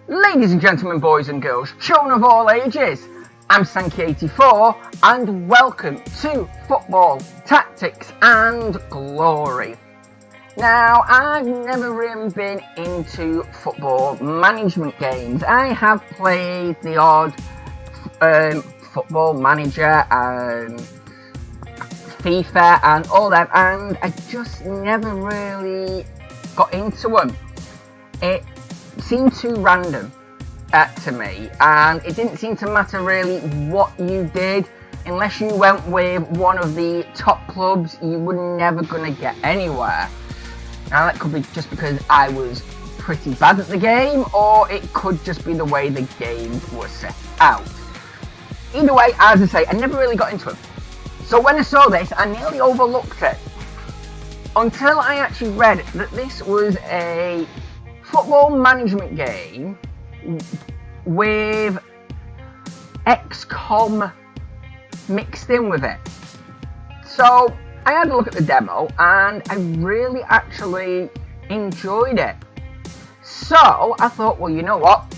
Ladies and gentlemen, boys and girls, children of all ages, I'm Sankey84 and welcome to Football, Tactics and Glory. Now, I've never really been into football management games. I have played the odd football manager and FIFA and all that, and I just never really got into them. It seemed too random to me, and it didn't seem to matter really what you did. Unless you went with one of the top clubs, you were never going to get anywhere. Now that could be just because I was pretty bad at the game, or it could just be the way the game was set out. Either way, as I say, I never really got into it. So when I saw this, I nearly overlooked it, until I actually read that this was a football management game with XCOM mixed in with it. So I had a look at the demo and I really actually enjoyed it. So I thought, well, you know what?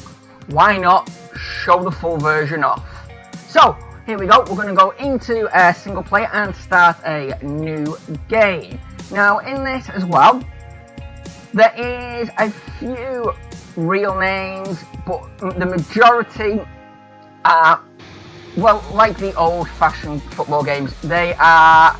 Why not show the full version off? So here we go. We're going to go into a single player and start a new game. Now in this as well, there is a few real names, but the majority are, well, like the old-fashioned football games, they are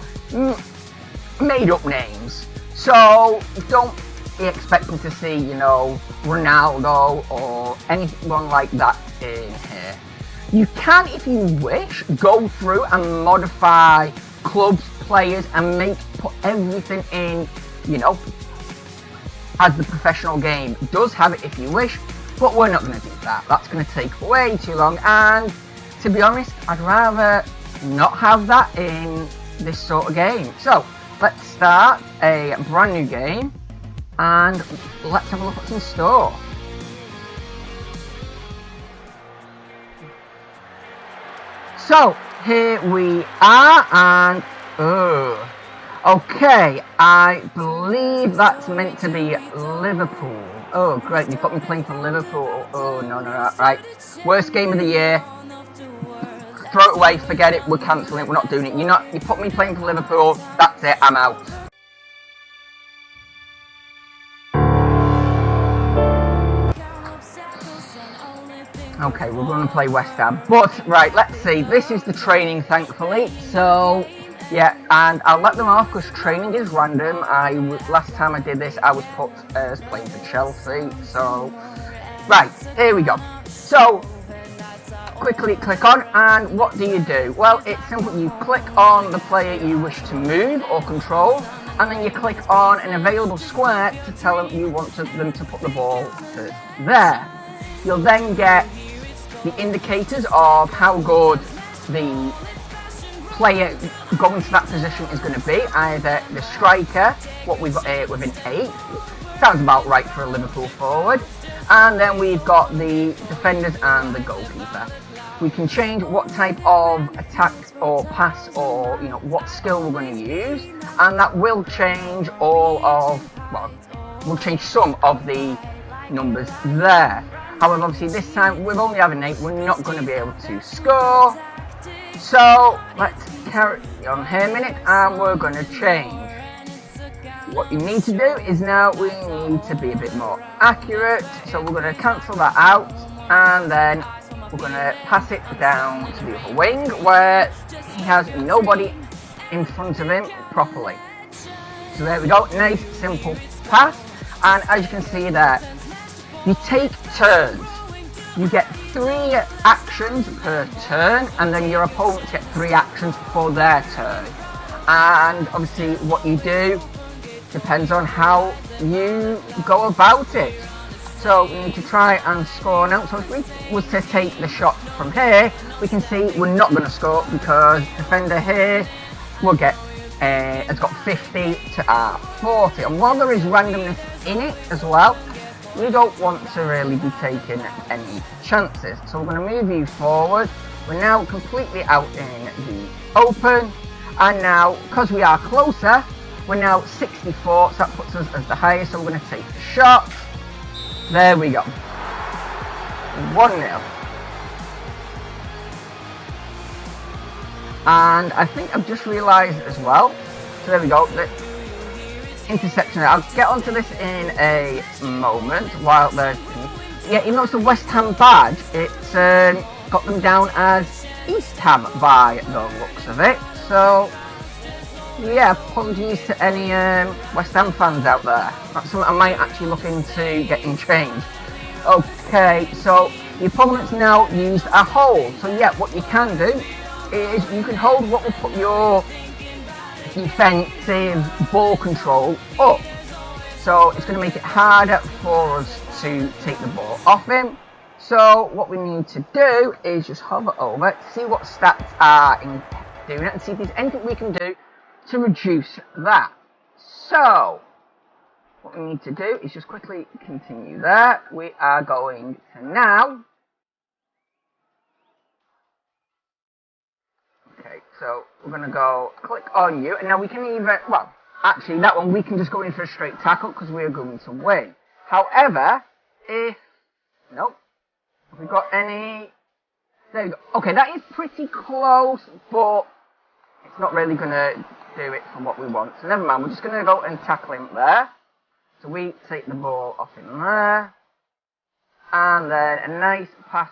made-up names. So don't be expecting to see, you know, Ronaldo or anyone like that in here. You can, if you wish, go through and modify clubs, players, and put everything in, you know, as the professional game does have it if you wish, but we're not going to do that. That's going to take way too long, and to be honest, I'd rather not have that in this sort of game. So let's start a brand new game and let's have a look what's in store. So here we are, and okay, I believe that's meant to be Liverpool. Oh great, you've got me playing for Liverpool. Oh no, right. Worst game of the year. Throw it away, forget it, we're cancelling it, we're not doing it. You put me playing for Liverpool, that's it, I'm out. Okay, we're going to play West Ham. But, right, let's see. This is the training, thankfully. So, yeah, and I'll let them off because training is random. Last time I did this, I was put as playing for Chelsea. So, right, here we go. So, quickly click on, and what do you do? Well, it's simple. You click on the player you wish to move or control, and then you click on an available square to tell them you want them to put the ball to there. You'll then get the indicators of how good the player going to that position is going to be. Either the striker, what we've got here with an 8, sounds about right for a Liverpool forward, and then we've got the defenders and the goalkeeper. We can change what type of attack or pass or, you know, what skill we're going to use, and that will change we'll change some of the numbers there. However, obviously this time we've only have an 8, we're not going to be able to score. So let's carry on here a minute and we're going to change. What you need to do is now we need to be a bit more accurate. So we're going to cancel that out, and then we're going to pass it down to the other wing where he has nobody in front of him properly. So there we go, nice simple pass, and as you can see there, you take turns. You get 3 actions per turn, and then your opponents get 3 actions for their turn. And obviously what you do depends on how you go about it. So we need to try and score now. So if we was to take the shot from here, we can see we're not going to score because defender here will get has got 50 to our 40. And while there is randomness in it as well, we don't want to really be taking any chances. So we're going to move you forward. We're now completely out in the open, and now because we are closer, we're now 64, so that puts us as the highest. So we're going to take the shot. There we go. 1-0. And I think I've just realised as well, so there we go, the interception. I'll get onto this in a moment while there's, yeah, even though it's the West Ham badge, it's got them down as East Ham by the looks of it. So yeah, apologies to any West Ham fans out there. That's something I might actually look into getting changed. Okay, so the opponent's now used a hold. So yeah, what you can do is you can hold what will put your defensive ball control up. So it's going to make it harder for us to take the ball off him. So what we need to do is just hover over to see what stats are in doing it and see if there's anything we can do to reduce that. So what we need to do is just quickly continue there. We are going to now. Okay, so we're going to go click on you, and now we can either, well, actually that one we can just go in for a straight tackle because we're going to win. However, if, nope, have we got any, there we go. Okay, that is pretty close, but it's not really going to do it for what we want. So never mind, we're just going to go and tackle him there. So we take the ball off him there. And then a nice pass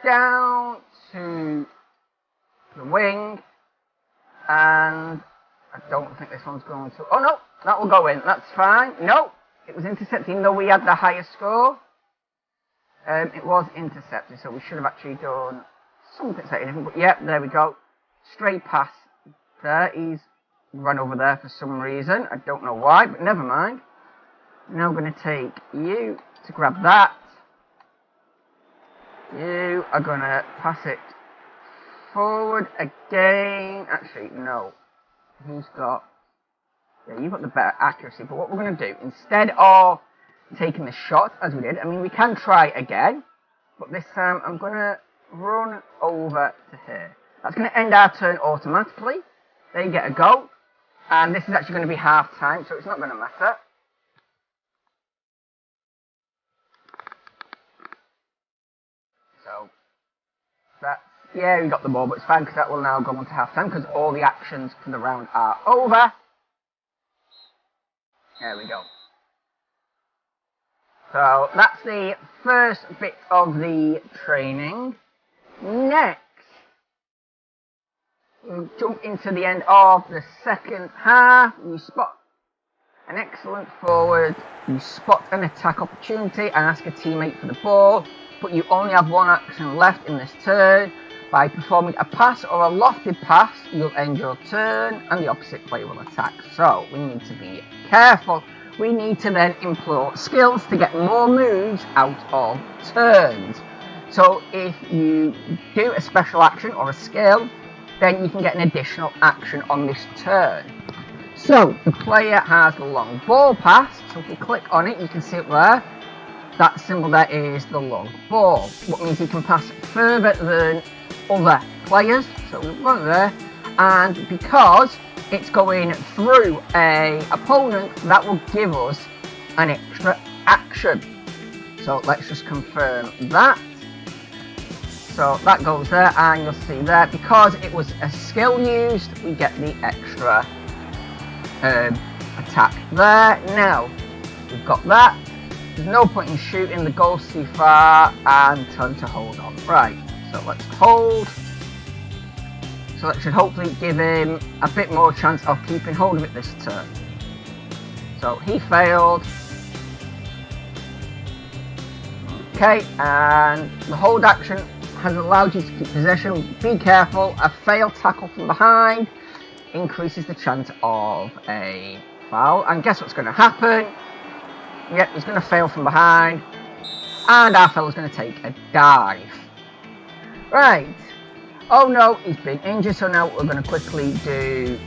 down to the wing. And I don't think this one's going to, oh no, that will go in, that's fine. No, it was intercepted even though we had the higher score. It was intercepted, so we should have actually done something slightly different. But yeah, there we go. Straight pass there. He's run over there for some reason. I don't know why, but never mind. Now I'm going to take you to grab that. You are going to pass it forward again. Actually, no. Who's got... Yeah, you've got the better accuracy. But what we're going to do, instead of taking the shot, as we did, I mean, we can try again. But this time, I'm going to run over to here. That's going to end our turn automatically. They get a goal. And this is actually going to be half time, so it's not going to matter. So, that's, yeah, we got the ball, but it's fine because that will now go on to half time because all the actions for the round are over. There we go. So, that's the first bit of the training. Next, we jump into the end of the second half. You spot an excellent forward. You spot an attack opportunity and ask a teammate for the ball. But you only have one action left in this turn. By performing a pass or a lofted pass, you'll end your turn and the opposite player will attack. So, we need to be careful. We need to then employ skills to get more moves out of turns. So, if you do a special action or a skill, then you can get an additional action on this turn. So, the player has the long ball pass. So, if you click on it, you can see it there. That symbol there is the long ball. What means he can pass further than other players. So, we've got it there. And because it's going through a opponent, that will give us an extra action. So, let's just confirm that. So that goes there, and you'll see there, because it was a skill used, we get the extra attack there. Now, we've got that. There's no point in shooting, the goal's too far, and time to hold on. Right, so let's hold. So that should hopefully give him a bit more chance of keeping hold of it this turn. So he failed. Okay, and the hold action has allowed you to keep possession. Be careful, a failed tackle from behind increases the chance of a foul. And guess what's going to happen? Yep, he's going to fail from behind. And our fella's going to take a dive. Right. Oh no, he's been injured, so now we're going to quickly do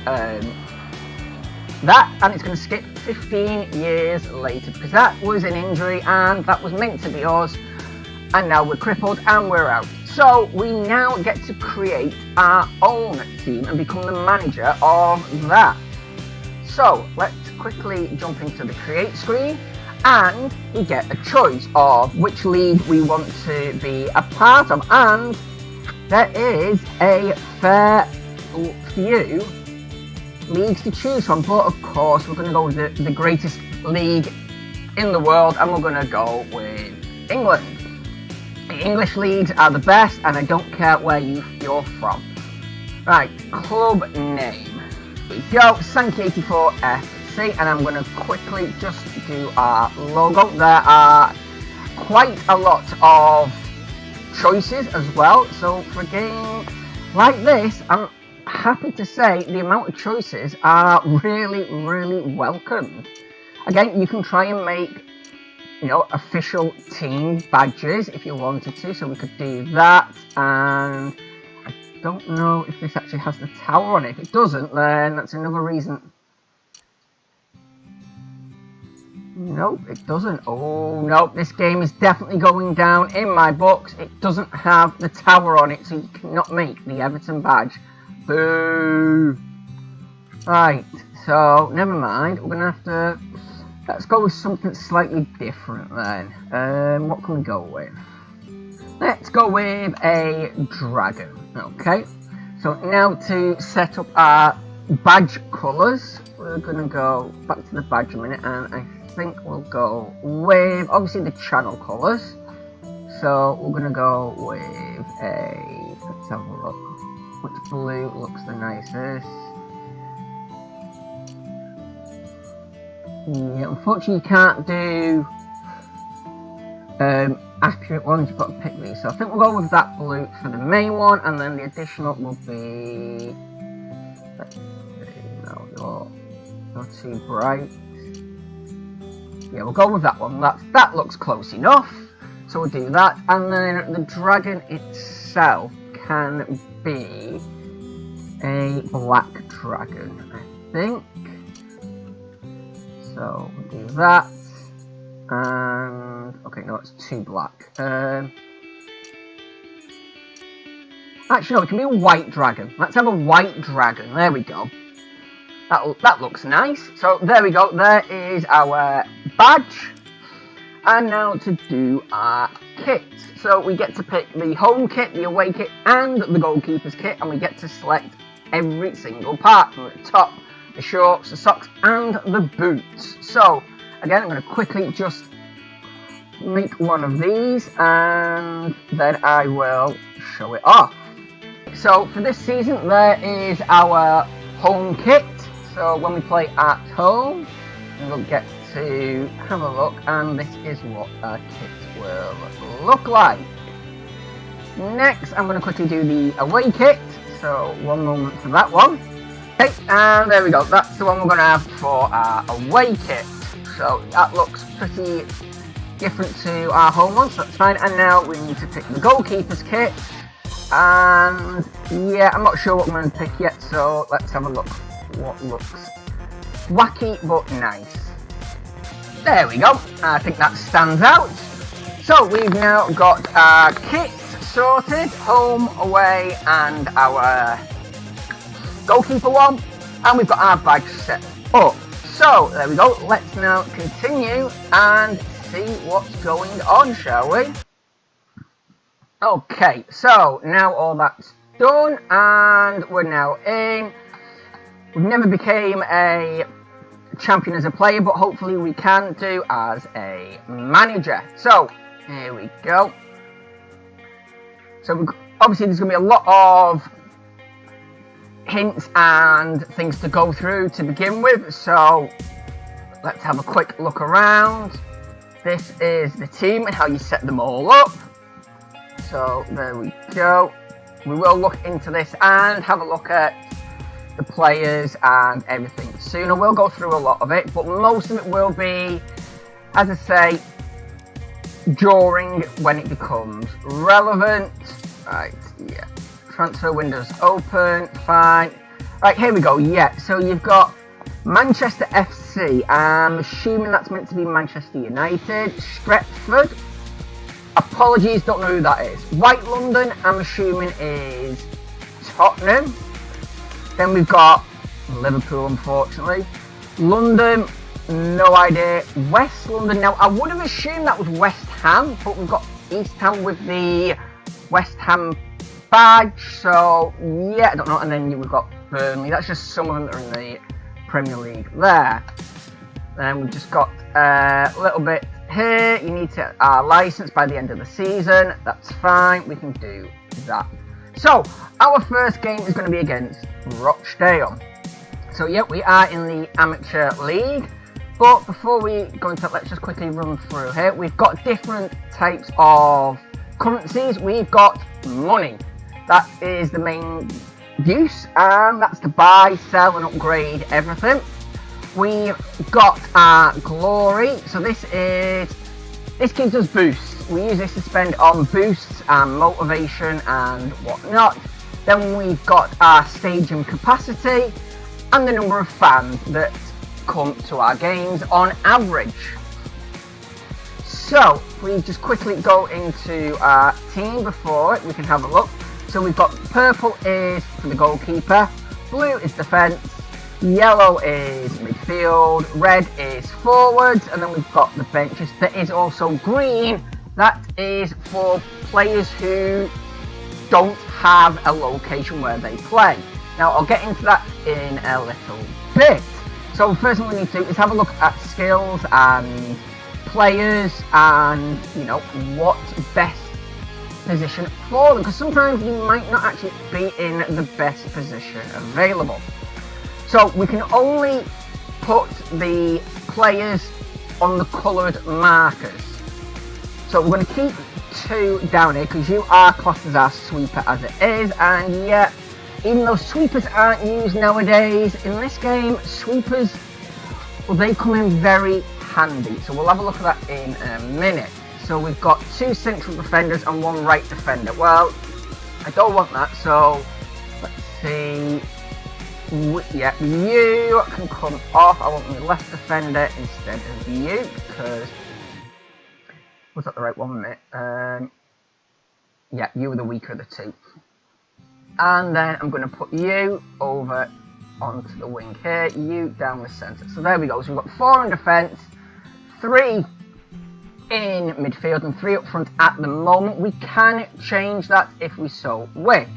that. And it's going to skip 15 years later, because that was an injury and that was meant to be us. And now we're crippled and we're out. So we now get to create our own team and become the manager of that. So let's quickly jump into the create screen. and we get a choice of which league we want to be a part of, and there is a fair few leagues to choose from, but of course we're going to go with the greatest league in the world, and we're going to go with England. The English leagues are the best, and I don't care where you're from. Right, club name. Here we go, Sankey84 FC, and I'm going to quickly just do our logo. There are quite a lot of choices as well, so for a game like this, I'm happy to say the amount of choices are really welcomed. Again, you can try and make, official team badges if you wanted to, so we could do that. And I don't know if this actually has the tower on it. If it doesn't, then that's another reason. Nope, it doesn't. Oh, nope, this game is definitely going down in my books. It doesn't have the tower on it, so you cannot make the Everton badge. Boo! Right, so, never mind. We're going to have to... Let's go with something slightly different then. What can we go with? Let's go with a dragon. Okay, so now to set up our badge colours, we're going to go back to the badge a minute, and I think we'll go with, obviously, the channel colours. So we're going to go with a, let's have a look, which blue looks the nicest. Yeah, unfortunately you can't do accurate ones, you've got to pick these. So I think we'll go with that blue for the main one, and then the additional will be, let's see, no, not too bright. Yeah, we'll go with that one. That looks close enough, so we'll do that. And then the dragon itself can be a black dragon, I think. So we'll do that, and okay, no, it's too black. Actually, no, it can be a white dragon. Let's have a white dragon. There we go. That looks nice. So there we go. There is our badge, and now to do our kit. So we get to pick the home kit, the away kit, and the goalkeeper's kit, and we get to select every single part from the top, the shorts, the socks, and the boots. So, again, I'm going to quickly just make one of these, and then I will show it off. So, for this season, there is our home kit. So, when we play at home, we'll get to have a look, and this is what our kit will look like. Next, I'm going to quickly do the away kit. So, one moment for that one. Okay, and there we go, that's the one we're going to have for our away kit. So that looks pretty different to our home one, so that's fine. And now we need to pick the goalkeeper's kit. And yeah, I'm not sure what I'm going to pick yet, so let's have a look what looks wacky but nice. There we go, I think that stands out. So we've now got our kit sorted, home, away, and our goalkeeper one, and we've got our badge set up. So there we go, let's now continue and see what's going on, shall we? Okay, so now all that's done, and we're now in. We've never became a champion as a player, but hopefully we can do as a manager. So here we go. So obviously there's going to be a lot of hints and things to go through to begin with, so let's have a quick look around. This is the team and how you set them all up. So there we go. We will look into this and have a look at the players and everything soon. I will go through a lot of it, but most of it will be, as I say, during when it becomes relevant. Right, yeah. Transfer windows open, fine. Right, here we go, yeah. So you've got Manchester FC. I'm assuming that's meant to be Manchester United. Stretford. Apologies, don't know who that is. White London, I'm assuming is Tottenham. Then we've got Liverpool, unfortunately. London, no idea. West London. Now, I would have assumed that was West Ham, but we've got East Ham with the West Ham badge. So, yeah, I don't know. And then we've got Burnley. That's just some of them that are in the Premier League there. Then we've just got a little bit here. You need to get our license by the end of the season. That's fine. We can do that. So, our first game is going to be against Rochdale. So, yeah, we are in the Amateur League. But before we go into that, let's just quickly run through here. We've got different types of currencies. We've got money. That is the main use, and that's to buy, sell, and upgrade everything. We've got our glory. So this gives us boosts. We use this to spend on boosts and motivation and whatnot. Then we've got our stadium capacity and the number of fans that come to our games on average. So if we just quickly go into our team before we can have a look. So we've got purple is for the goalkeeper, blue is defence, yellow is midfield, red is forwards, and then we've got the benches. There is also green, that is for players who don't have a location where they play. Now I'll get into that in a little bit. So first thing we need to do is have a look at skills and players and, you know, what best position for them, because sometimes you might not actually be in the best position available. So we can only put the players on the coloured markers. So we're going to keep 2 down here because you are classed as our sweeper as it is, and yeah, even though sweepers aren't used nowadays in this game, sweepers, well, they come in very handy. So we'll have a look at that in a minute. So we've got 2 central defenders and 1 right defender. Well, I don't want that, so let's see. Yeah, you can come off. I want my left defender instead of you, because was that the right one, mate? Yeah, you were the weaker of the 2. And then I'm going to put you over onto the wing here, you down the centre. So there we go. So we've got 4 in defence, 3 in midfield and 3 up front at the moment. We can change that if we so wish.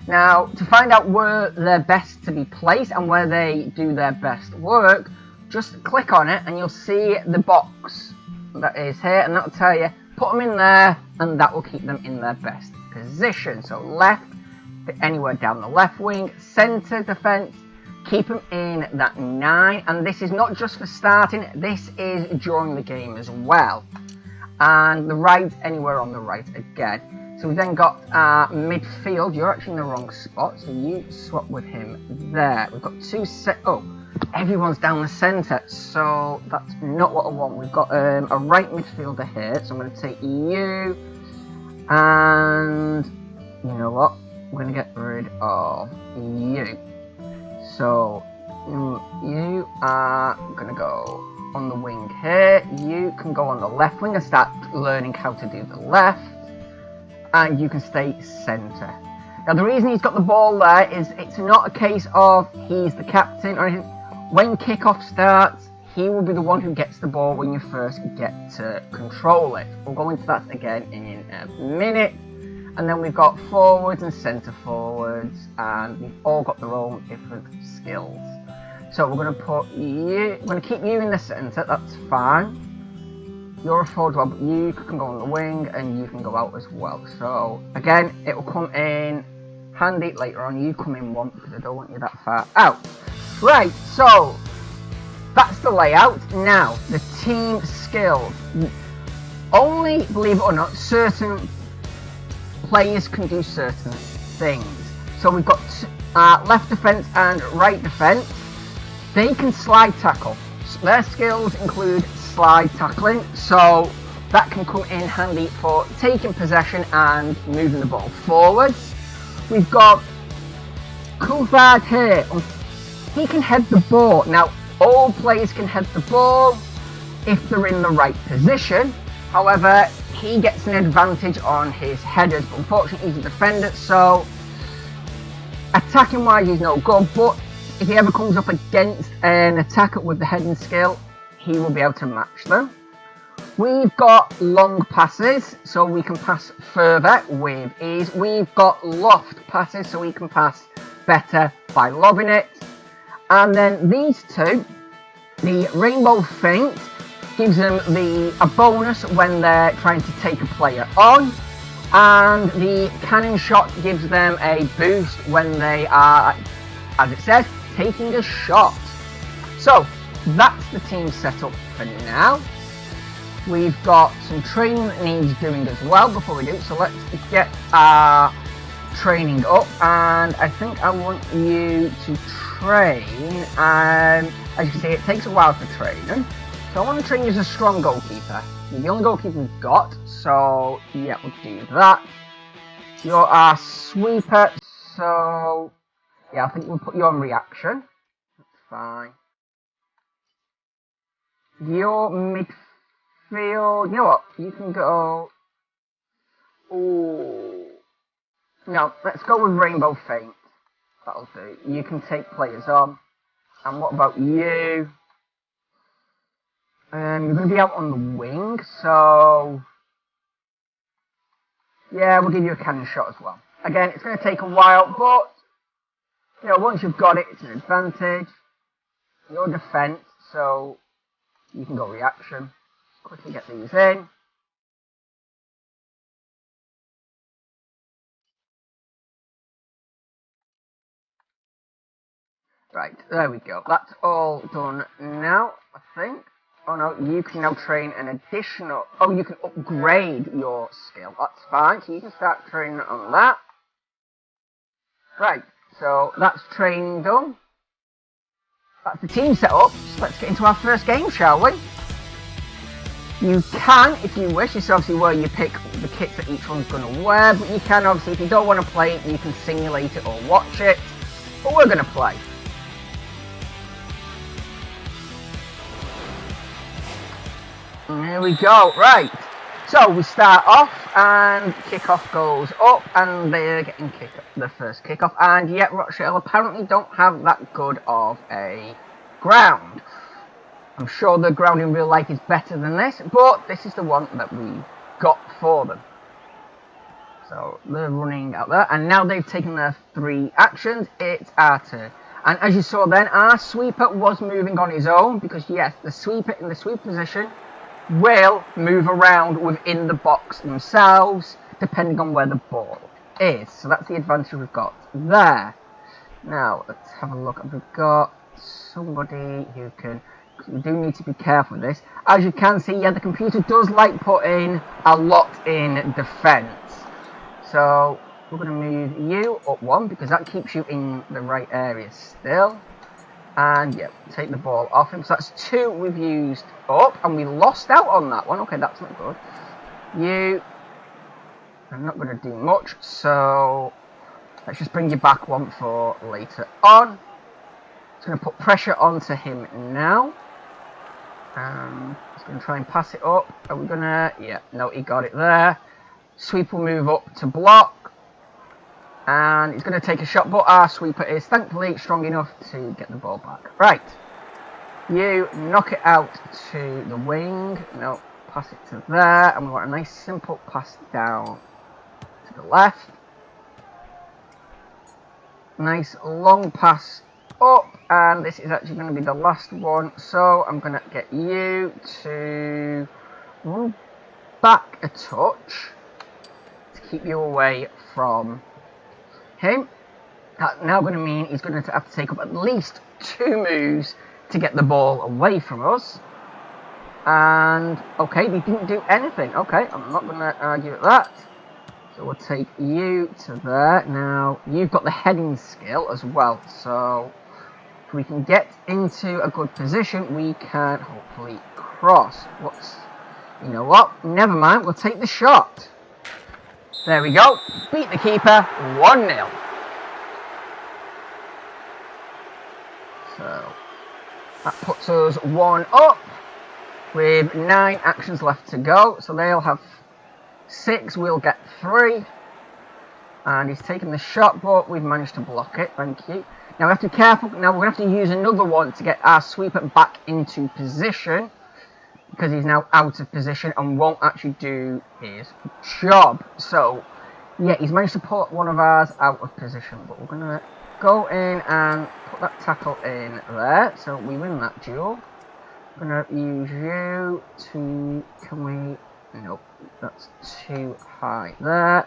Now, to find out where they're best to be placed and where they do their best work, just click on it and you'll see the box that is here, and that'll tell you, put them in there, and that will keep them in their best position. So left, anywhere down the left wing, centre defence, keep them in that 9, and this is not just for starting, this is during the game as well. And the right, anywhere on the right again. So we've then got our midfield. You're actually in the wrong spot, so you swap with him there. We've got 2 everyone's down the centre, so that's not what I want. We've got a right midfielder here, so I'm going to take you, and you know what? We're going to get rid of you. So you are going to go on the wing here. You can go on the left wing and start learning how to do the left, and you can stay centre. Now the reason he's got the ball there is it's not a case of he's the captain or anything. When kickoff starts, he will be the one who gets the ball when you first get to control it. We'll go into that again in a minute. And then we've got forwards and centre forwards, and we've all got their own different skills. So we're going to put you, we're going to keep you in the centre, that's fine. You're a forward, well, but you can go on the wing and you can go out as well. So again, it will come in handy later on. You come in one because I don't want you that far out. Right, so that's the layout. Now, the team skills. Only, believe it or not, certain players can do certain things. So we've got left defence and right defence. They can slide tackle. Their skills include slide tackling, so that can come in handy for taking possession and moving the ball forwards. We've got Coulthard here. He can head the ball. Now, all players can head the ball if they're in the right position. However, he gets an advantage on his headers, but unfortunately he's a defender, so attacking wise he's no good, but if he ever comes up against an attacker with the heading skill, he will be able to match them. We've got long passes, so we can pass further with ease. We've got loft passes, so we can pass better by lobbing it. And then these two, the rainbow feint gives them a bonus when they're trying to take a player on, and the cannon shot gives them a boost when they are, as it says, taking a shot. So that's the team setup for now. We've got some training that needs doing as well before we do, so let's get our training up, and I think I want you to train, as you can see it takes a while for training, so I want to train you as a strong goalkeeper. You're the only goalkeeper we've got, so yeah, we'll do that. You're our sweeper, so yeah, I think we'll put you on reaction. That's fine. Your midfield, you know what, you can go, ooh, no, let's go with rainbow feint. That'll do. You can take players on. And what about you? You're going to be out on the wing, so yeah, we'll give you a cannon shot as well. Again, it's going to take a while, but you know, once you've got it, it's an advantage. Your defense, so you can go reaction. Quickly get these in. Right, there we go. That's all done now, I think. Oh no, you can now train an additional... Oh, you can upgrade your skill. That's fine, so you can start training on that. Right, so that's training done. That's the team set up. So let's get into our first game, shall we? You can, if you wish, it's obviously where you pick the kits that each one's going to wear, but you can obviously, if you don't want to play it, you can simulate it or watch it. But we're going to play. Here we go, right. So we start off and kickoff goes up and they're getting the first kickoff. And yet Rochdale apparently don't have that good of a ground. I'm sure the ground in real life is better than this, but this is the one that we got for them. So they're running out there and now they've taken their 3 actions. It's our turn. And as you saw then, our sweeper was moving on his own because yes, the sweeper in the sweep position will move around within the box themselves depending on where the ball is. So that's the advantage we've got there. Now let's have a look. We've got somebody who can... We do need to be careful with this. As you can see, yeah, the computer does like putting a lot in defense. So we're going to move you up 1 because that keeps you in the right area still. And yeah, take the ball off him. So that's 2 we've used up, and we lost out on that one. Okay, that's not good. You are not going to do much, so let's just bring you back 1 for later on. It's going to put pressure onto him now. He's going to try and pass it up. Are we going to... Yeah, no, he got it there. Sweep will move up to block. And he's going to take a shot, but our sweeper is thankfully strong enough to get the ball back. Right. You knock it out to the wing. No, pass it to there. And we want a nice simple pass down to the left. Nice long pass up. And this is actually going to be the last one. So I'm going to get you to run back a touch to keep you away from him. That's now going to mean he's going to have to take up at least 2 moves to get the ball away from us. And okay, they didn't do anything. Okay, I'm not going to argue with that. So we'll take you to there. Now you've got the heading skill as well, so if we can get into a good position, we can hopefully cross. You know what? Never mind. We'll take the shot. There we go. Beat the keeper 1-0. So that puts us 1 up with 9 actions left to go. So they'll have 6. We'll get 3. And he's taken the shot, but we've managed to block it. Thank you. Now we have to be careful. Now we're going to have to use another one to get our sweeper back into position, because he's now out of position and won't actually do his job. So, yeah, he's managed to pull one of ours out of position. But we're going to go in and put that tackle in there. So we win that duel. I'm going to use you to... Can we... Nope, that's too high there.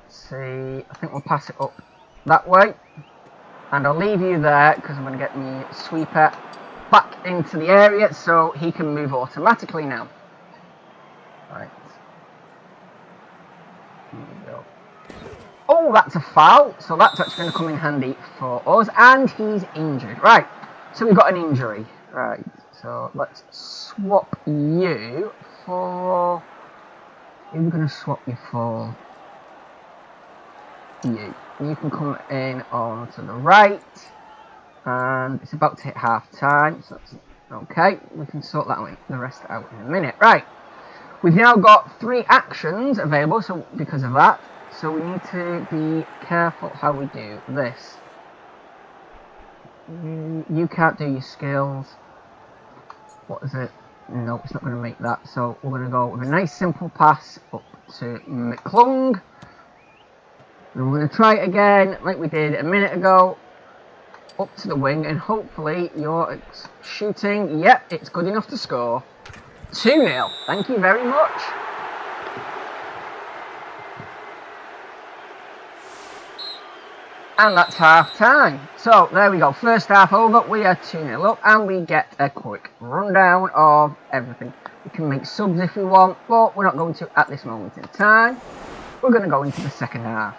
Let's see, I think we'll pass it up that way. And I'll leave you there because I'm going to get my sweeper back into the area so he can move automatically now. Right. Here we go. Oh, that's a foul. So that's actually going to come in handy for us. And he's injured. Right. So we've got an injury. Right. So let's swap you for... Who are we going to swap you for? You. You can come in on to the right. And it's about to hit half time. So that's okay. We can sort that out, the rest out in a minute. Right. We've now got 3 actions available, so because of that. So we need to be careful how we do this. You can't do your skills. What is it? No, it's not going to make that. So we're going to go with a nice simple pass up to McClung. And we're going to try it again like we did a minute ago. Up to the wing, and hopefully you're shooting. Yep, it's good enough to score. 2-0. Thank you very much. And that's half time. So there we go. First half over. We are 2-0 up, and we get a quick rundown of everything. We can make subs if we want, but we're not going to at this moment in time. We're going to go into the second half.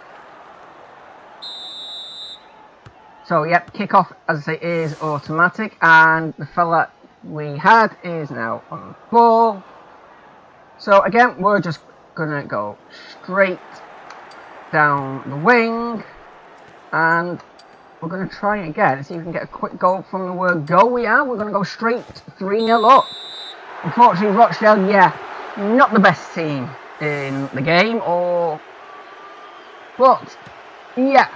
So yep, kickoff, as I say, is automatic, and the fella we had is now on the ball. So again, we're just gonna go straight down the wing, and we're gonna try again and see if we can get a quick goal from the word go. We're gonna go straight 3-0 up. Unfortunately, Rochdale, yeah, not the best team in the game, but yeah,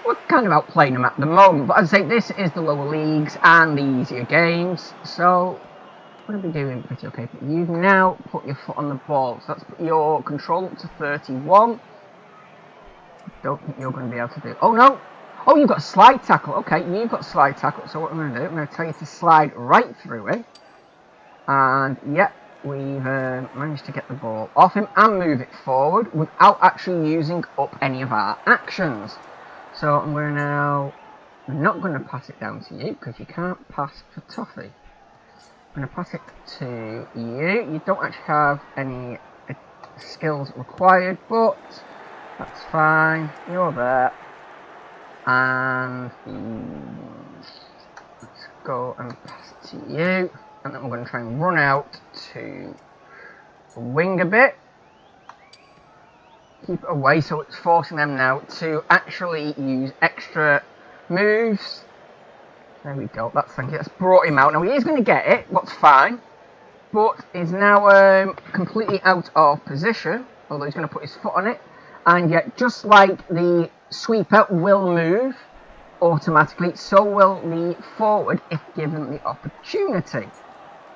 we're kind of outplaying them at the moment. But as I say, this is the lower leagues and the easier games, so we're going to be doing pretty okay. But you've now put your foot on the ball, so let's put your control up to 31. I don't think you're going to be able to do it. Oh no! Oh, you've got slide tackle. Okay, you've got slide tackle. So what I'm going to do, I'm going to tell you to slide right through it. And yeah, we've managed to get the ball off him and move it forward without actually using up any of our actions. So I'm not going to pass it down to you because you can't pass for Toffee. I'm going to pass it to you. You don't actually have any skills required, but that's fine. You're there. And let's go and pass it to you. And then we're going to try and run out to the wing a bit. Keep it away, so it's forcing them now to actually use extra moves. There we go. Thank you. That's brought him out. Now he is going to get it. What's fine, but he's now completely out of position. Although he's going to put his foot on it, and yet just like the sweeper will move automatically, so will the forward if given the opportunity.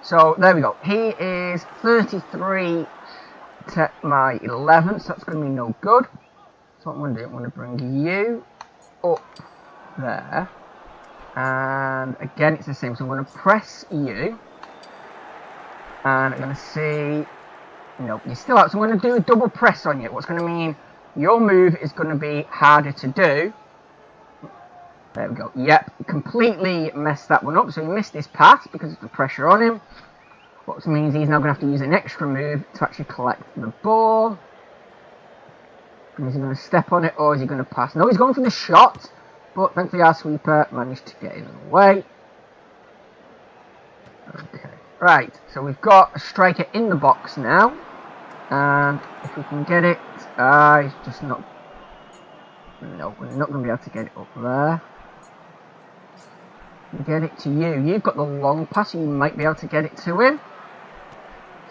So there we go. He is 33. To my 11, so that's going to be no good. So what I'm going to do, I'm going to bring you up there, and again it's the same, so I'm going to press you, and I'm going to see, nope, you're still out, so I'm going to do a double press on you. What's going to mean your move is going to be harder to do. There we go. Yep, completely messed that one up, so he missed his pass because of the pressure on him. What means he's now going to have to use an extra move to actually collect the ball. And is he going to step on it, or is he going to pass? No, he's going for the shot, but thankfully our sweeper managed to get in the way. Okay, right, so we've got a striker in the box now. And if we can get it, he's just not... No, we're not going to be able to get it up there. Get it to you. You've got the long pass, you might be able to get it to him.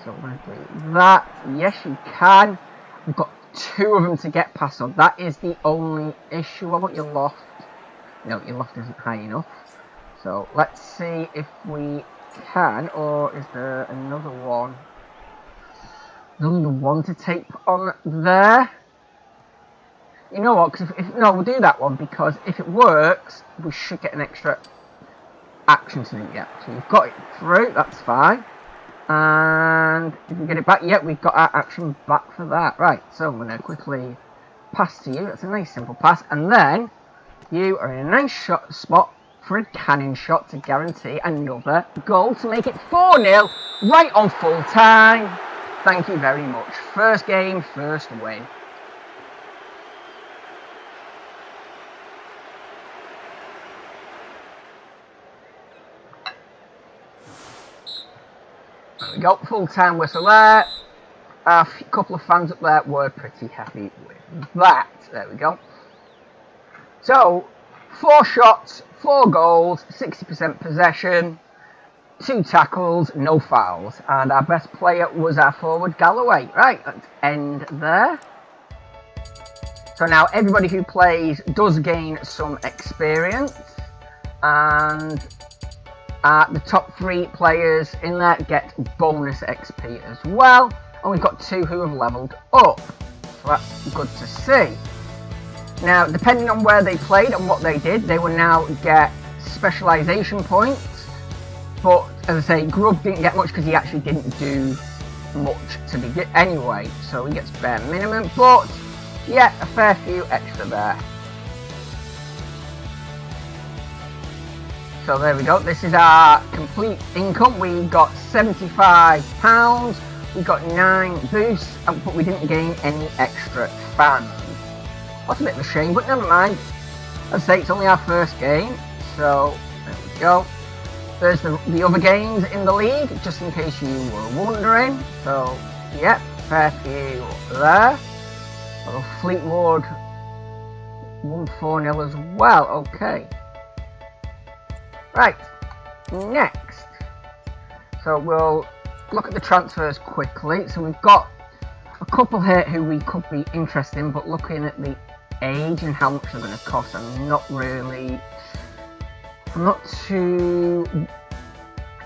So we're going to do that. Yes, you can. We've got 2 of them to get past, so that is the only issue. What about your loft? No, your loft isn't high enough. So let's see if we can, or is there another one? There's only one to take on there. You know what, because no, we'll do that one, because if it works, we should get an extra action to do. Yeah, so we've got it through, that's fine. And if we get it back, yeah, we've got our action back for that. Right, so I'm going to quickly pass to you. That's a nice simple pass. And then you are in a nice shot spot for a cannon shot to guarantee another goal to make it 4-0 right on full time. Thank you very much. First game, first win. There we go, full-time whistle there. A couple of fans up there were pretty happy with that. There we go. So, 4 shots, 4 goals, 60% possession, 2 tackles, no fouls. And our best player was our forward, Galloway. Right, let's end there. So now everybody who plays does gain some experience. And the top 3 players in there get bonus XP as well. And we've got 2 who have leveled up. So that's good to see. Now, depending on where they played and what they did, they will now get specialisation points. But, as I say, Grub didn't get much because he actually didn't do much to begin anyway. So he gets bare minimum. But, yeah, a fair few extra there. So there we go, this is our complete income. We got £75, we got 9 boosts, but we didn't gain any extra fans. That's a bit of a shame, but never mind. As I say, it's only our first game, so there we go. There's the other games in the league, just in case you were wondering. So, yeah, fair few there. Although Fleetwood won 4-0 as well, okay. Right, next, so we'll look at the transfers quickly. So we've got a couple here who we could be interested in, but looking at the age and how much they're going to cost, I'm not too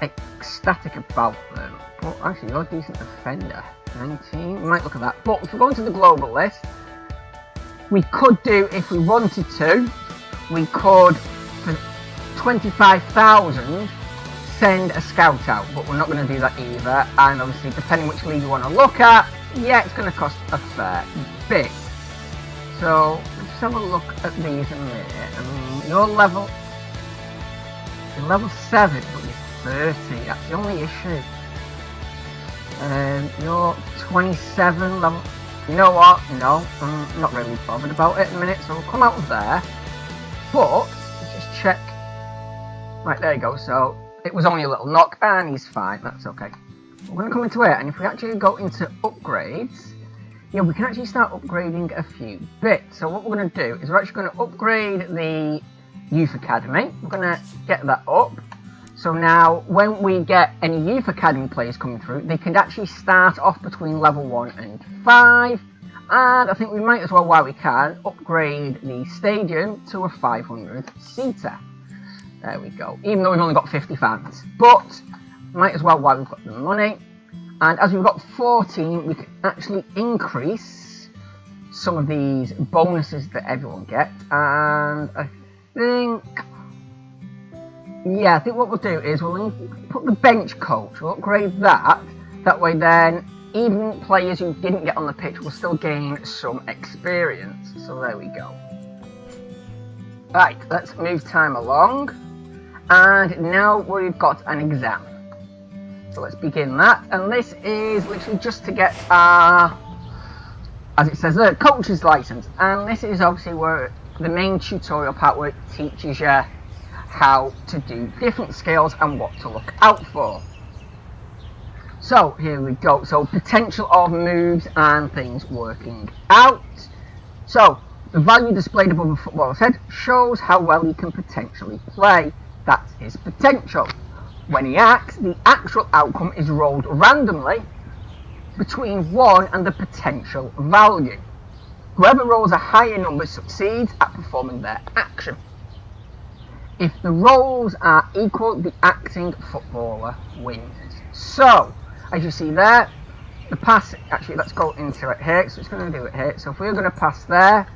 ecstatic about them. But actually, you're a decent defender, 19, we might look at that. But if we're going to the global list, we could do, if we wanted to, we could, for 25,000, send a scout out, but we're not going to do that either. And obviously, depending which league you want to look at, yeah, it's going to cost a fair bit. So let's have a look at these in there. You're level 7, but you're 30. That's the only issue. You're 27 level. You know what? No, I'm not really bothered about it in a minute. So we'll come out of there. But let's just check. Right, there you go. So it was only a little knock, and he's fine. That's okay. We're going to come into here, and if we actually go into upgrades, yeah, we can actually start upgrading a few bits. So what we're going to do is we're actually going to upgrade the Youth Academy. We're going to get that up. So now, when we get any Youth Academy players coming through, they can actually start off between level 1 and 5. And I think we might as well, while we can, upgrade the stadium to a 500-seater. There we go. Even though we've only got 50 fans. But, might as well while we've got the money. And as we've got 14, we can actually increase some of these bonuses that everyone gets. And I think... yeah, I think what we'll do is we'll put the bench coach. We'll upgrade that. That way then, even players who didn't get on the pitch will still gain some experience. So there we go. Right, let's move time along. And now we've got an exam. So let's begin that. And this is literally just to get our, as it says there, coach's license. And this is obviously where the main tutorial part where it teaches you how to do different skills and what to look out for. So here we go. So potential of moves and things working out. So the value displayed above a footballer's head shows how well he can potentially play. That's his potential. When he acts, the actual outcome is rolled randomly between 1 and the potential value. Whoever rolls a higher number succeeds at performing their action. If the rolls are equal, the acting footballer wins. So, as you see there, the pass, actually let's go into it here, so it's going to do it here. So if we're going to pass there,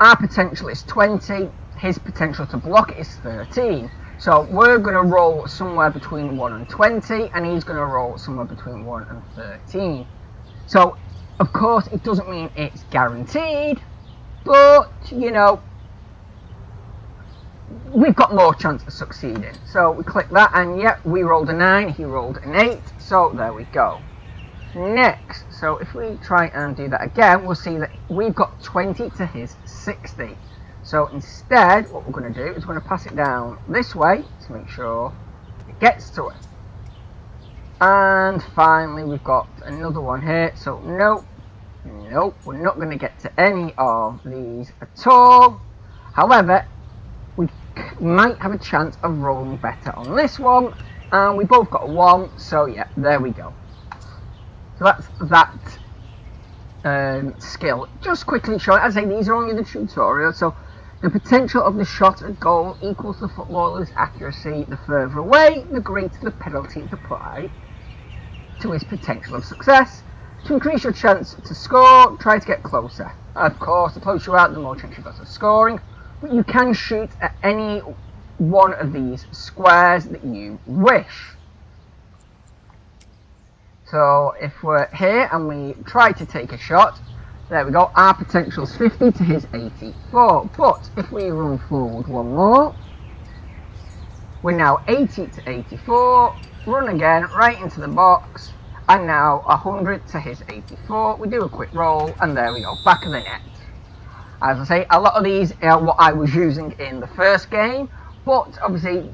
our potential is 20, his potential to block is 13. So we're going to roll somewhere between 1 and 20, and he's going to roll somewhere between 1 and 13. So, of course, it doesn't mean it's guaranteed, but, you know, we've got more chance of succeeding. So we click that, and yep, we rolled a 9, he rolled an 8, so there we go. Next, so if we try and do that again, we'll see that we've got 20 to his 60. So instead, what we're going to do is we're going to pass it down this way to make sure it gets to it. And finally, we've got another one here. So nope, we're not going to get to any of these at all. However, we might have a chance of rolling better on this one, and we both got a 1, so yeah, there we go. So that's that skill. Just quickly showing, as I say, these are only the tutorials. So the potential of the shot at goal equals the footballer's accuracy. The further away, the greater the penalty applied to his potential of success. To increase your chance to score, try to get closer. Of course, the closer you are, the more chance you've got of scoring. But you can shoot at any one of these squares that you wish. So if we're here and we try to take a shot, there we go, our potential is 50 to his 84. But if we run forward one more, we're now 80 to 84, run again, right into the box, and now 100 to his 84. We do a quick roll, and there we go, back of the net. As I say, a lot of these are what I was using in the first game, but obviously,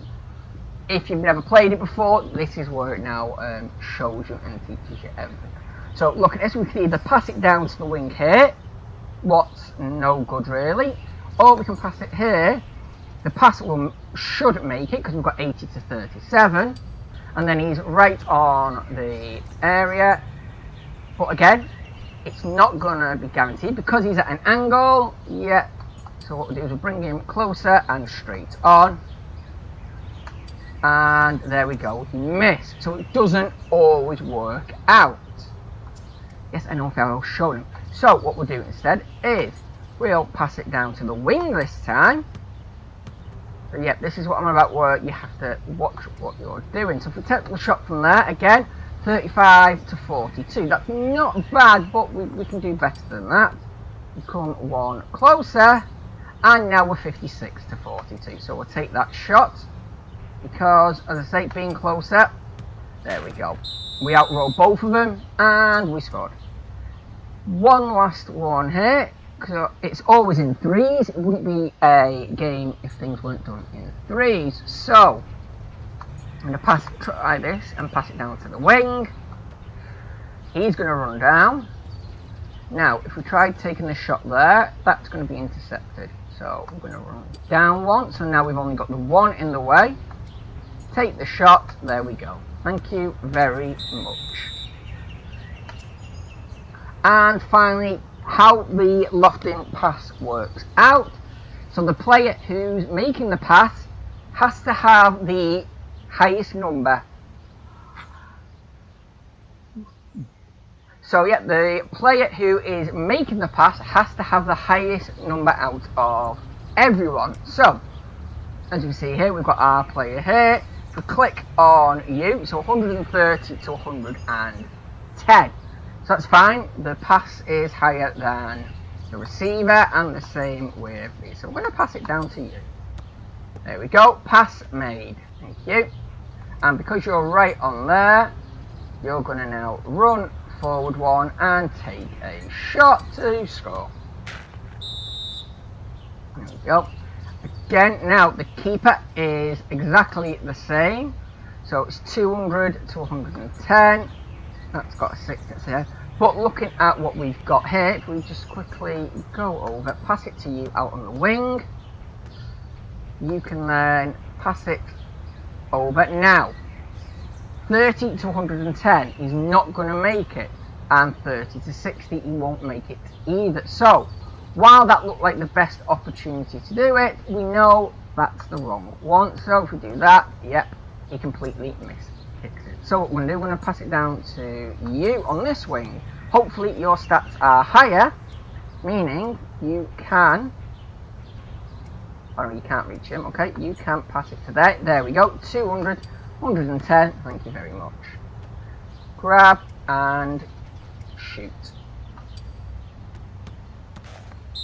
if you've never played it before, this is where it now shows you and teaches you everything. So look at this, we can either pass it down to the wing here, what's no good really, or we can pass it here. The pass should make it because we've got 80 to 37, and then he's right on the area. But again, it's not going to be guaranteed because he's at an angle. Yeah, so what we do is we bring him closer and straight on. And there we go, he missed. So it doesn't always work out. Yes, I know if I was showing him. So what we'll do instead is we'll pass it down to the wing this time. So yeah, this is what I'm about, where you have to watch what you're doing. So if we take the shot from there, again, 35 to 42. That's not bad, but we can do better than that. We come one closer, and now we're 56 to 42. So we'll take that shot, because, as I say, being closer, there we go. We outroll both of them, and we scored. One last one here. So it's always in threes. It wouldn't be a game if things weren't done in threes. So I'm going to try this and pass it down to the wing. He's going to run down. Now, if we tried taking the shot there, that's going to be intercepted. So I'm going to run down one. So now we've only got the one in the way. Take the shot. There we go. Thank you very much. And finally, how the lofting pass works out. So the player who's making the pass has to have the highest number. So yeah, the player who is making the pass has to have the highest number out of everyone. So, as you can see here, we've got our player here. If we click on you, so 130 to 110. So that's fine, the pass is higher than the receiver, and the same with me. So we're going to pass it down to you. There we go, pass made. Thank you. And because you're right on there, you're going to now run forward one and take a shot to score. There we go. Again, now the keeper is exactly the same. So it's 200 to 110. That's got a 6 that's here. But looking at what we've got here, if we just quickly go over, pass it to you out on the wing. You can then pass it over. Now, 30 to 110 is not going to make it. and 30 to 60, he won't make it either. So, while that looked like the best opportunity to do it, we know that's the wrong one. So if we do that, yep, he completely miskicks it. So what we're going to do, we're going to pass it down to you on this wing. Hopefully your stats are higher, meaning you can, oh, you can't reach him, okay, you can pass it to there. There we go, 200, 110, thank you very much. Grab and shoot.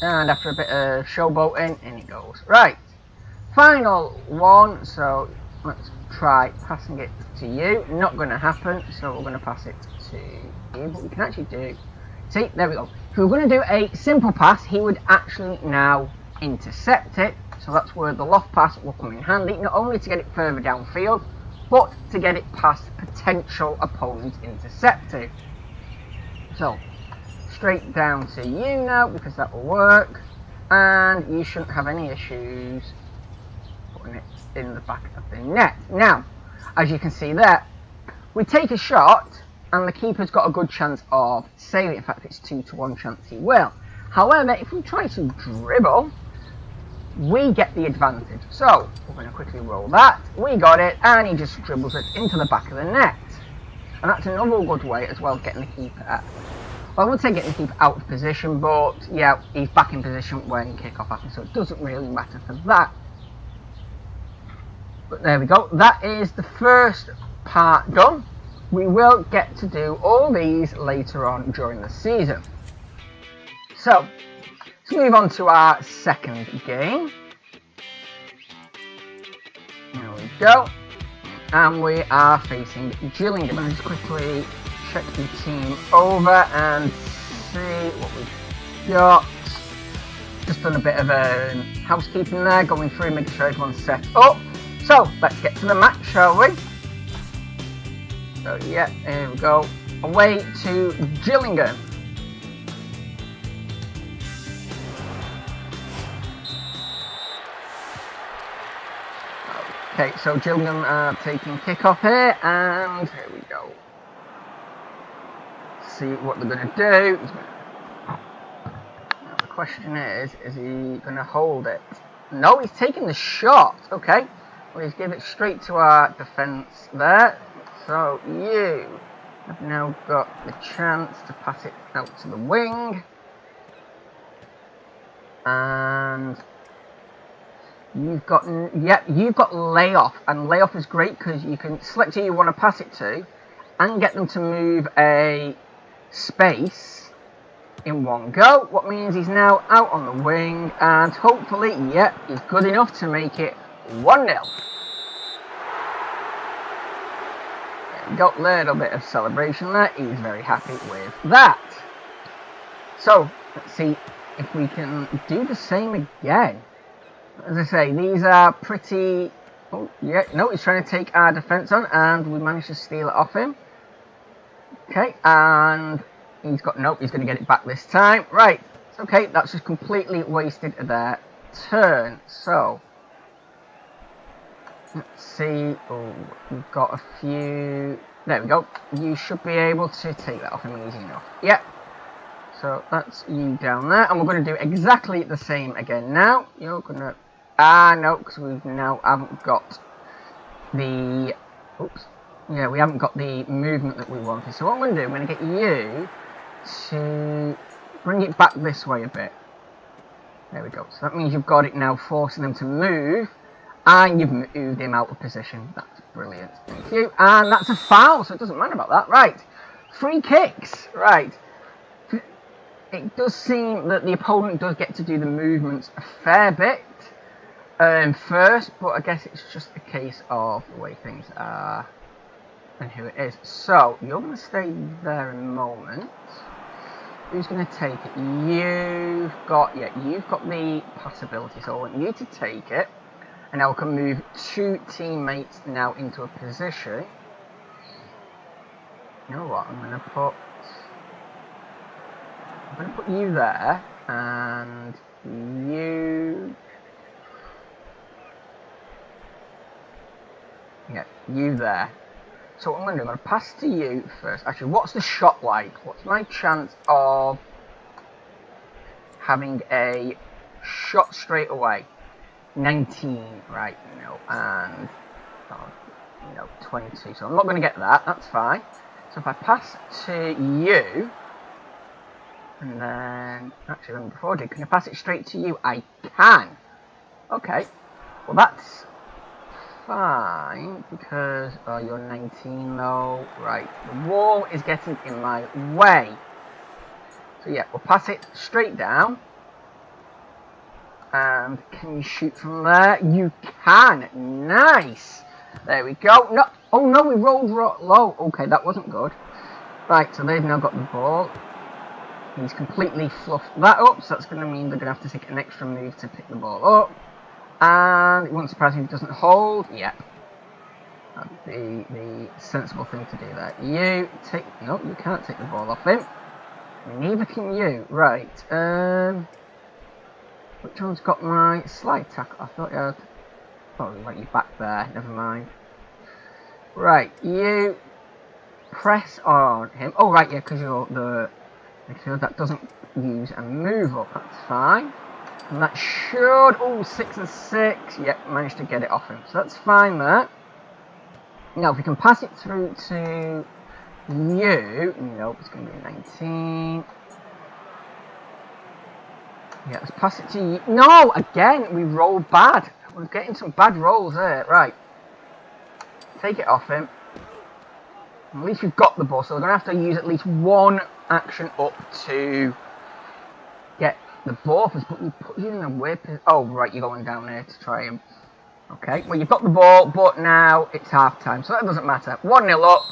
And after a bit of showboating, in it goes. Right, final one, so let's try passing it to you. Not going to happen, so we're going to pass it to you, but we can actually do, see, there we go. If we were going to do a simple pass, he would actually now intercept it, so that's where the loft pass will come in handy, not only to get it further downfield, but to get it past potential opponent interceptor. So, straight down to you now, because that will work, and you shouldn't have any issues putting it in the back of the net. Now, as you can see there, we take a shot, and the keeper's got a good chance of saving it. In fact, it's 2-to-1 chance he will. However, if we try to dribble, we get the advantage. So, we're going to quickly roll that. We got it, and he just dribbles it into the back of the net. And that's another good way as well, getting the keeper at. Well, I would say getting the keeper out of position, but yeah, he's back in position when kickoff happens, so it doesn't really matter for that. But there we go. That is the first part done. We will get to do all these later on during the season. So, let's move on to our second game. There we go. And we are facing Gillingham. Let's just quickly check the team over and see what we've got. Just done a bit of housekeeping there, going through, making sure everyone's set up. So, let's get to the match, shall we? So, yeah, here we go. Away to Gillingham. Okay, so Gillingham are taking kickoff here, and here we go. See what they're going to do. Now, the question is he going to hold it? No, he's taking the shot. Okay, well, he's giving it straight to our defence there. So you have now got the chance to pass it out to the wing. And you've got layoff, and layoff is great because you can select who you want to pass it to and get them to move a space in one go. What means he's now out on the wing, and hopefully, yeah, he's good enough to make it 1-0. Got a little bit of celebration there. He's very happy with that. So let's see if we can do the same again. As I say, these are pretty... Oh, yeah, no, he's trying to take our defence on, and we managed to steal it off him. Okay, and he's got... Nope, he's going to get it back this time. Right, okay, that's just completely wasted their turn. So, let's see. Oh, we've got a few... There we go. You should be able to take that off him easy enough. Yep. So, that's you down there, and we're going to do exactly the same again now. You're going to... no, because we now haven't got the... Oops. Yeah, we haven't got the movement that we wanted. So what I'm going to do, I'm going to get you to bring it back this way a bit. There we go. So that means you've got it now, forcing them to move, and you've moved him out of position. That's brilliant. Thank you. And that's a foul, so it doesn't matter about that. Right. Free kicks. Right. It does seem that the opponent does get to do the movements a fair bit first, but I guess it's just a case of the way things are and who it is. So, you're going to stay there a moment. Who's going to take it? You've got the possibility, so I want you to take it, and now we can move two teammates now into a position. You know what, I'm going to put you there, and you there. So what I'm going to do, I'm going to pass to you first. Actually, what's the shot like? What's my chance of having a shot straight away? 19, right, no, and, 22. So I'm not going to get that, that's fine. So if I pass to you, and then, actually, before I do, can I pass it straight to you? I can. Okay, well that's fine, because, you're 19 though, right, the wall is getting in my way. So yeah, we'll pass it straight down. And can you shoot from there? You can, nice. There we go. No, oh no, we rolled low. Okay, that wasn't good. Right, so they've now got the ball. He's completely fluffed that up, so that's going to mean they're going to have to take an extra move to pick the ball up. And it won't surprise me if it doesn't hold. Yep. That'd be the sensible thing to do there. You take... No, you can't take the ball off him. Neither can you. Right. Which one's got my slide tackle? I thought you had... Oh, right, you're back there. Never mind. Right, you press on him. Oh, right, yeah, because you're the... midfield. That doesn't use a move up. That's fine. And that should... Oh, 6 and 6. Yep, managed to get it off him. So that's fine there. Now, if we can pass it through to you... Nope, it's going to be 19. Yeah, let's pass it to you. No, again, we rolled bad. We're getting some bad rolls there. Right. Take it off him. At least we've got the ball, so we're going to have to use at least one action up to get the ball off us. But we put you in a weird position. Oh, right, you're going down here to try him. Okay, well, you've got the ball, but now it's half-time, so that doesn't matter. 1-0 up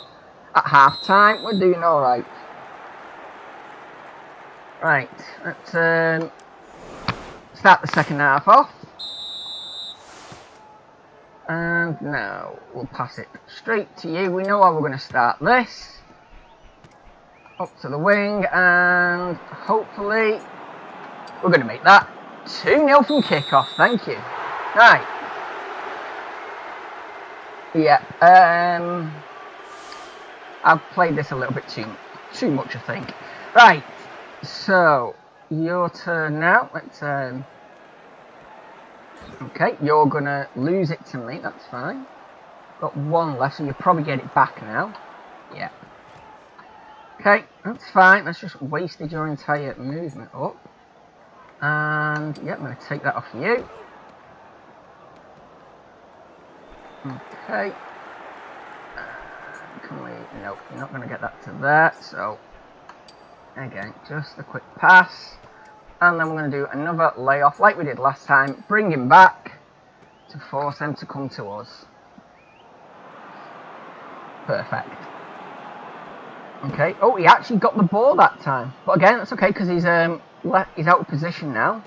at half-time. We're doing all right. Right, let's start the second half off. And now we'll pass it straight to you. We know how we're going to start this. Up to the wing, and hopefully we're going to make that 2-0 from kickoff. Thank you. Right. Yeah. I've played this a little bit too much, I think. Right. So your turn now. Let's. Okay, you're gonna lose it to me. That's fine. Got one left, so you'll probably get it back now. Yeah. Okay, that's fine. That's just wasted your entire movement up. And yeah, I'm gonna take that off you. Okay. Can we? Nope, you're not gonna get that to there. So again, just a quick pass. And then we're going to do another layoff like we did last time. Bring him back to force him to come to us. Perfect. Okay. Oh, he actually got the ball that time. But again, that's okay because he's out of position now.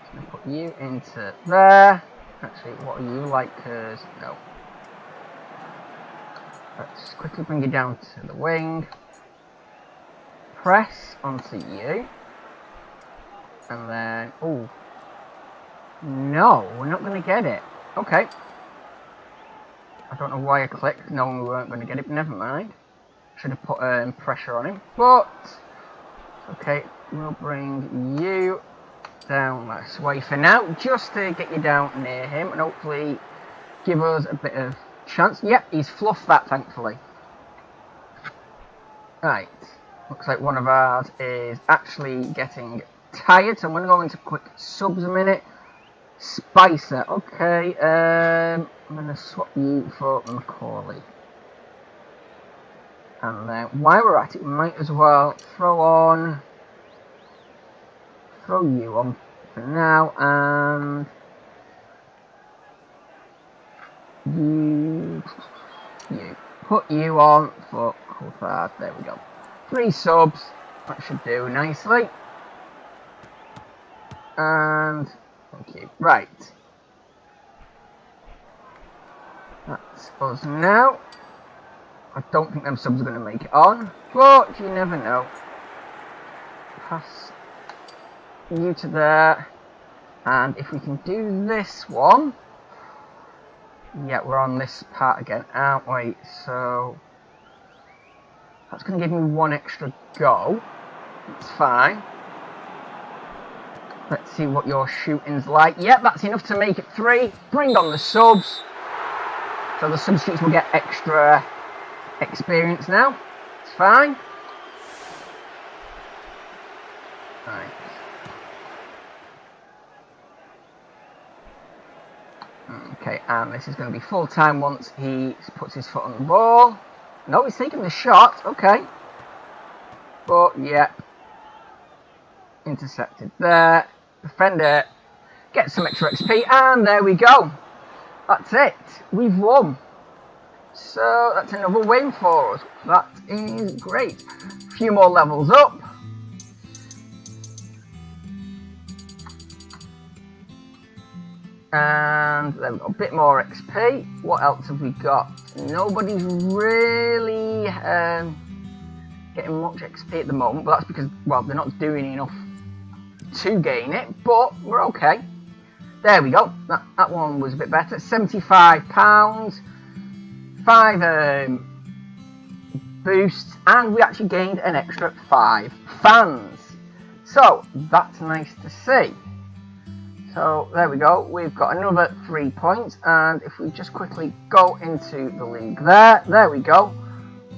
So I'm going to put you into there. Actually, what are you like? No. Let's quickly bring you down to the wing. Press onto you. And then, oh, no, we're not going to get it. Okay. I don't know why I clicked, knowing we weren't going to get it, but never mind. Should have put pressure on him. But, okay, we'll bring you down this way for now, just to get you down near him, and hopefully give us a bit of chance. Yep, he's fluffed that, thankfully. Right, looks like one of ours is actually getting tired, so I'm going to go into quick subs a minute. Spicer, okay, I'm going to swap you for Macaulay. And then while we're at it, we might as well throw you on for now, and you put you on for Coulthard. There we go. 3 subs, that should do nicely. And thank you. Right. That's us now. I don't think them subs are going to make it on, but you never know. Pass you to there. And if we can do this one, Yeah, we're on this part again, aren't we? So that's going to give me one extra go. It's fine. Let's see what your shooting's like. Yep, that's enough to make it 3. Bring on the subs. So the substitutes will get extra experience now. It's fine. Right. Okay, and this is going to be full time once he puts his foot on the ball. No, he's taking the shot. Okay. But, yeah. Intercepted there. Defender gets some extra XP, and there we go. That's it. We've won. So that's another win for us. That is great. A few more levels up. And then we've got a bit more XP. What else have we got? Nobody's really getting much XP at the moment, but that's because, well, they're not doing enough to gain it, but we're okay. There we go. That one was a bit better. £75, 5 boosts, and we actually gained an extra 5 fans. So that's nice to see. So there we go. We've got another 3 points, and if we just quickly go into the league there we go.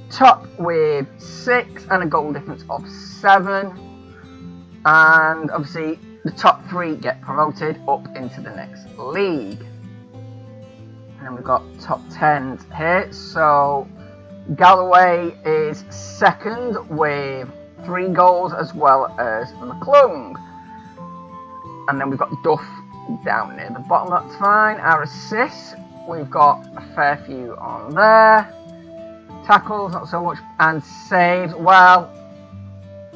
Top with 6 and a goal difference of 7. And obviously the top 3 get promoted up into the next league. And then we've got top 10 here. So Galloway is 2nd with 3 goals, as well as McClung. And then we've got Duff down near the bottom, that's fine. Our assists, we've got a fair few on there. Tackles, not so much. And saves, well,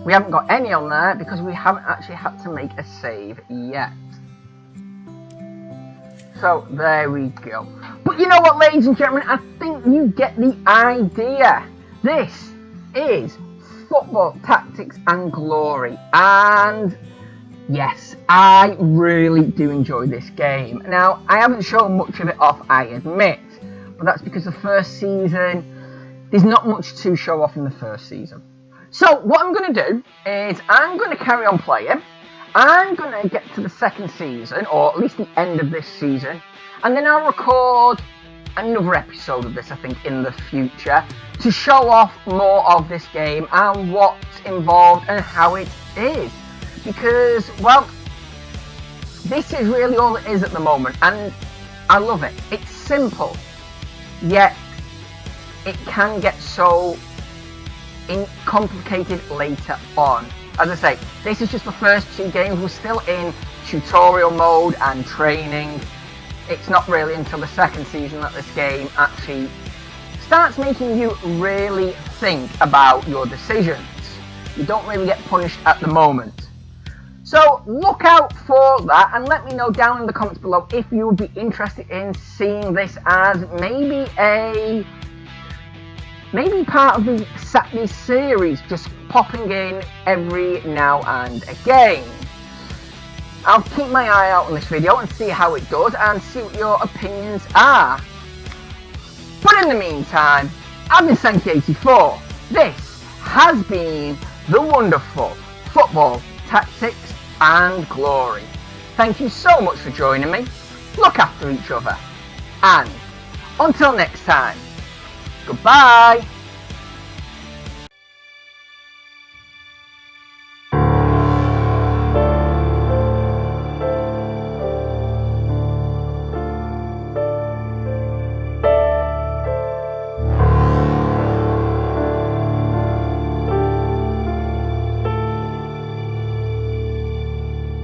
we haven't got any on there because we haven't actually had to make a save yet. So there we go. But you know what, ladies and gentlemen, I think you get the idea. This is Football Tactics and Glory, and yes, I really do enjoy this game. Now, I haven't shown much of it off, I admit, but that's because the first season, there's not much to show off in the first season. So what I'm going to do is I'm going to carry on playing. I'm going to get to the second season, or at least the end of this season, and then I'll record another episode of this, I think, in the future, to show off more of this game and what's involved and how it is. Because, well, this is really all it is at the moment, and I love it. It's simple, yet it can get so complicated later on. As I say, this is just the first 2 games. We're still in tutorial mode and training. It's not really until the second season that this game actually starts making you really think about your decisions. You don't really get punished at the moment. So look out for that, and let me know down in the comments below if you would be interested in seeing this as maybe part of the Saturday series, just popping in every now and again. I'll keep my eye out on this video and see how it does and see what your opinions are. But in the meantime, I've been Sankey84. This has been the wonderful Football Tactics and Glory. Thank you so much for joining me. Look after each other. And until next time, goodbye.